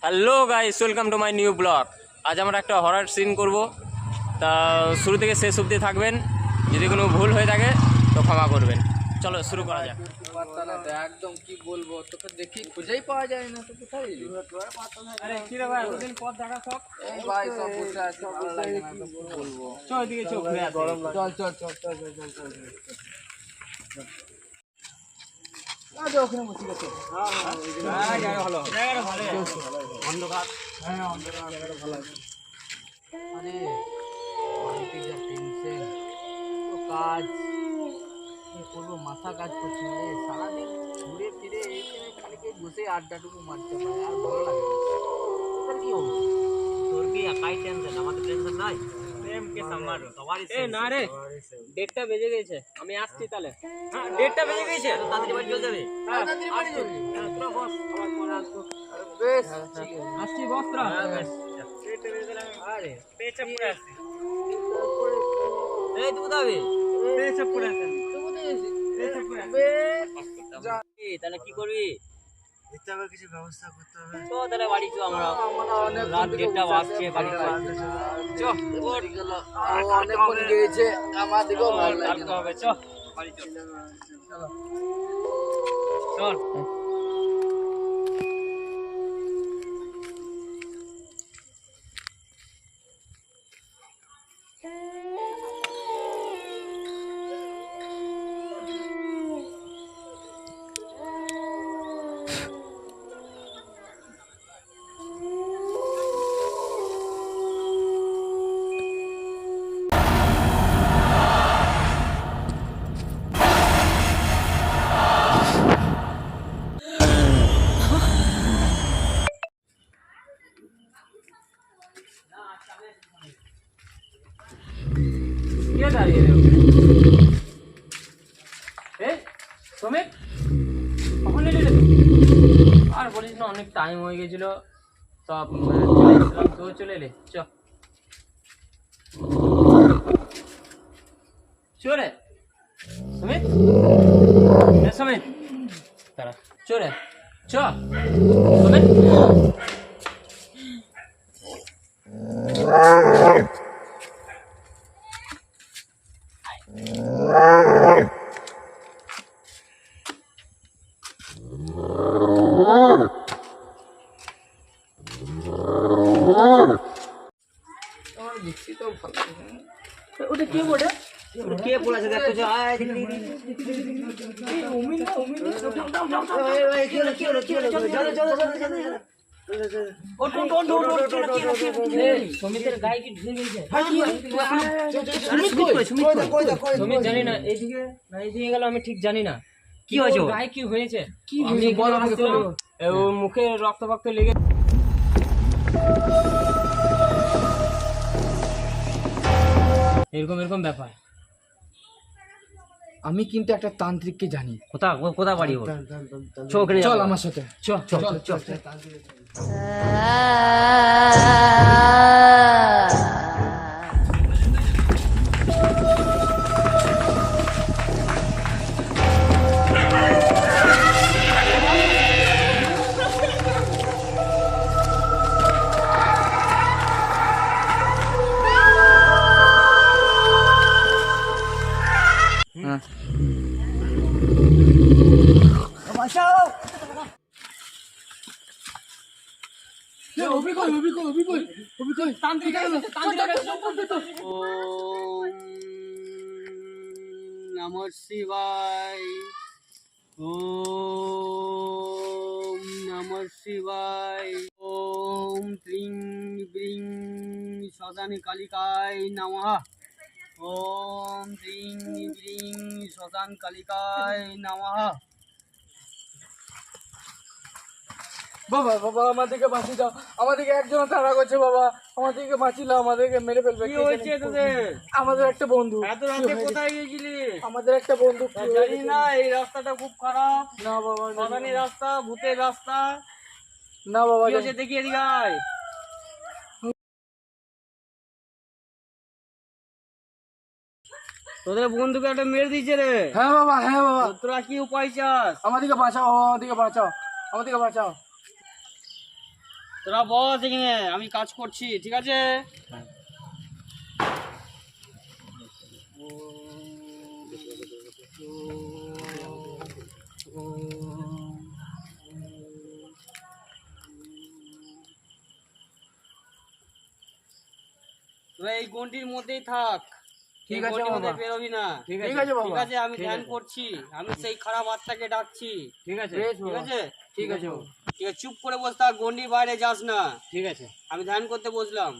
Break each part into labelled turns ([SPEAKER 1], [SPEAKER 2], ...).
[SPEAKER 1] Hello guys, welcome to my new blog. আজ আমরা একটা হরর সিন করব, তা শুরু থেকে শেষ অবধি থাকবেন। যদি কোনো ভুল হয়ে থাকে তো ক্ষমা করবেন। চলো শুরু করা যাক।
[SPEAKER 2] একদম কি বলবো, তোকে দেখি খুঁজেই পাওয়া যায় না। তো কোথায় এলি?
[SPEAKER 1] আরে কি রে ভাই, এতদিন পর দেখা সব।
[SPEAKER 2] এই ভাই সব বসে আছে, ভালো লাগে না তো কি বলবো।
[SPEAKER 1] চল এদিকে চল, ঘুরে আসি।
[SPEAKER 2] চল চল চল চল চল চল চল আজ ওখানে বসে গেছে।
[SPEAKER 1] হ্যাঁ জায়গা ভালো, জায়গাটা ভালো, অন্ধকার।
[SPEAKER 2] হ্যাঁ অন্ধকার জায়গাটা ভালো আছে। আরে বাড়িতে যা টেনশন, তো কাজ কি করবো, মাথা কাজ করছে না রে। সারাদিন ঘুরে ফিরে এসে খালি বসে আড্ডাটুকু মারতে পারে, আর ভালো লাগে না। তোর কি হবে?
[SPEAKER 3] তোর কি একাই টেনশন, আমাদের টেনশন নাই? প্রেমকে সামলারো সবারই।
[SPEAKER 1] এ না রে, 1:30টা বেজে গেছে, আমি আসছি তাহলে। হ্যাঁ 1:30টা বেজে গেছে,
[SPEAKER 3] এত তাড়াতাড়ি বাড়ি চলে যাবে?
[SPEAKER 2] তাড়াতাড়ি বাড়ি চলে যাবি?
[SPEAKER 1] হ্যাঁ তোরা বস, আবার পরে আসবো।
[SPEAKER 2] আরে বেশ ঠিক আছে।
[SPEAKER 1] আসছি বস তোরা।
[SPEAKER 3] হ্যাঁ বেশ।
[SPEAKER 2] আরে
[SPEAKER 1] পেছে পুরো আসছি,
[SPEAKER 2] তারপরে
[SPEAKER 3] এই তুই কোথায়?
[SPEAKER 1] পেছে পুরো আসছি।
[SPEAKER 2] তো কোথায় গেছিস?
[SPEAKER 1] পেছে পুরো
[SPEAKER 2] বেশ যা।
[SPEAKER 3] তাহলে কি করবি?
[SPEAKER 2] দিতে হবে, কিছু ব্যবস্থা করতে হবে।
[SPEAKER 3] তো তাহলে বাড়ি চো, আমরা
[SPEAKER 2] আমরা অনেক
[SPEAKER 3] রাত 1:30 বাজছে, বাড়ি চো।
[SPEAKER 2] চো অনেকক্ষণ গিয়েছে, আমার দিকেও ভালো লাগে
[SPEAKER 1] আসতে
[SPEAKER 2] না।
[SPEAKER 1] হবে, চ বাড়ি চল।
[SPEAKER 2] চলো।
[SPEAKER 1] চল কে দাঁড়িয়ে রে ওখানে? এ সুমিত, কখন এলি রে তুই? আর বলিস না, অনেক টাইম হয়ে গেছিল, সব চলে এসেছিলাম, তো চলে এলি। চলে সুমিত, এ সুমিত তারা চলে সুমিত।
[SPEAKER 2] আমার দেখছি তো ভালো লাগে না।
[SPEAKER 1] ওটা কে বলে?
[SPEAKER 3] কে বলেছে দেখো যে আয় দেখি দেখি কি হলো কি হলো কি হলো? চলো চলো চলো চলো চলো।
[SPEAKER 1] সুমিতের গায়ে কি ঢুকে গেছে? সুমিত জানি না, এইদিকে না এইদিকে গেল, আমি ঠিক জানি না
[SPEAKER 3] কি হয়েছে ওর?
[SPEAKER 1] গায়ে কি হয়েছে।
[SPEAKER 2] কি
[SPEAKER 1] আমি
[SPEAKER 2] হয়েছে? বলো আমাকে,
[SPEAKER 1] আসছিলাম,
[SPEAKER 2] বলো।
[SPEAKER 1] ওর মুখে রক্ত ফক্ত লেগে এরকম এরকম ব্যাপার।
[SPEAKER 2] আমি কিন্তু একটা তান্ত্রিককে জানি।
[SPEAKER 3] কোথা বাড়ি ওর? চো ওখানে
[SPEAKER 2] চল
[SPEAKER 3] যাবো।
[SPEAKER 2] আমার সাথে।
[SPEAKER 1] চল
[SPEAKER 2] চল চল
[SPEAKER 3] ওম নমঃ শিবায়, ওম নমঃ শিবায়, ওম ক্লিং ব্রিং শ্মশানী কালিকায় নমঃ, ওম ক্লিং ব্রিং শ্মশান কালিকায় নমঃ।
[SPEAKER 2] বাবা বাবা আমাদেরকে বাঁচিয়ে দাও, আমাদেরকে একজন তাড়া করছে বাবা, আমাদেরকে বাঁচিয়ে দাও, আমাদেরকে মেরে ফেলবে।
[SPEAKER 3] কি হয়েছে তোদের?
[SPEAKER 2] আমাদের একটা বন্ধু।
[SPEAKER 3] এত রাতে কোথায় গেছিলি?
[SPEAKER 2] আমাদের একটা বন্ধু কি হয়েছে?
[SPEAKER 3] জানি না, এই রাস্তাটা খুব খারাপ,
[SPEAKER 2] না বাবা,
[SPEAKER 3] শ্মশানী রাস্তা, ভূতের রাস্তা।
[SPEAKER 2] না বাবা,
[SPEAKER 3] কি হয়েছে দেখি, এদিকে আয়। তোদের বন্ধুকে একটা মেরে দিয়েছে রে।
[SPEAKER 2] হ্যাঁ বাবা, হ্যাঁ বাবা,
[SPEAKER 3] তোরা কি উপায় চাস?
[SPEAKER 2] আমাদেরকে বাঁচাও বাবা, আমাদেরকে বাঁচাও, আমাদেরকে বাঁচাও। তোরা বস এখানে, আমি কাজ করছি, ঠিক আছে? তোরা এই গন্ডির মধ্যেই থাক,
[SPEAKER 3] ঠিক
[SPEAKER 2] এই
[SPEAKER 3] আছে
[SPEAKER 2] গন্ডির মধ্যে
[SPEAKER 3] বাবা।
[SPEAKER 2] বেরোবি না।
[SPEAKER 3] ঠিক আছে বাবা।
[SPEAKER 2] ঠিক আছে, আমি
[SPEAKER 3] ঠিক
[SPEAKER 2] ধ্যান
[SPEAKER 3] আছে।
[SPEAKER 2] করছি, আমি সেই খারাপ আত্মাকে ডাকছি।
[SPEAKER 3] ঠিক আছে
[SPEAKER 2] ঠিক আছে?
[SPEAKER 3] ঠিক আছে বাবা।
[SPEAKER 2] ঠিক আছে, চুপ করে বস থাক, গন্ডির বাইরে যাস না।
[SPEAKER 3] ঠিক আছে।
[SPEAKER 2] আমি ধ্যান করতে বসলাম।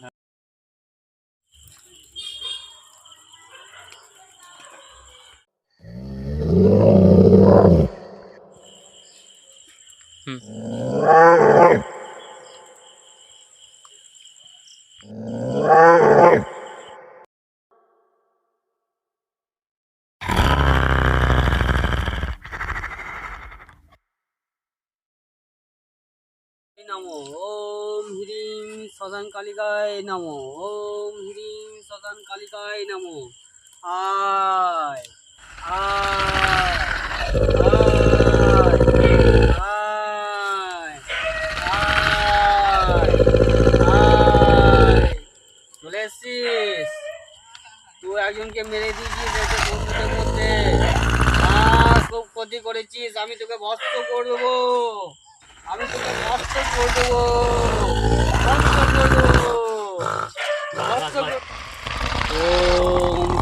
[SPEAKER 2] নমো ওম হ্রিং শ্মশান কালিকায় নমো, ওম হ্রিং শ্মশান কালিকায় নমো। আয় আয় আয় আয় আয়। চলে এসছিস? তুই একজনকে মেরে দিয়েছিস এতে বন্ধুদের মধ্যে। খুব ক্ষতি করেছিস, আমি তোকে ভস্ম করে দেবো, আমি তোকে নষ্ট করে দেবো, নষ্ট করে দেবো, নষ্ট করে- ওম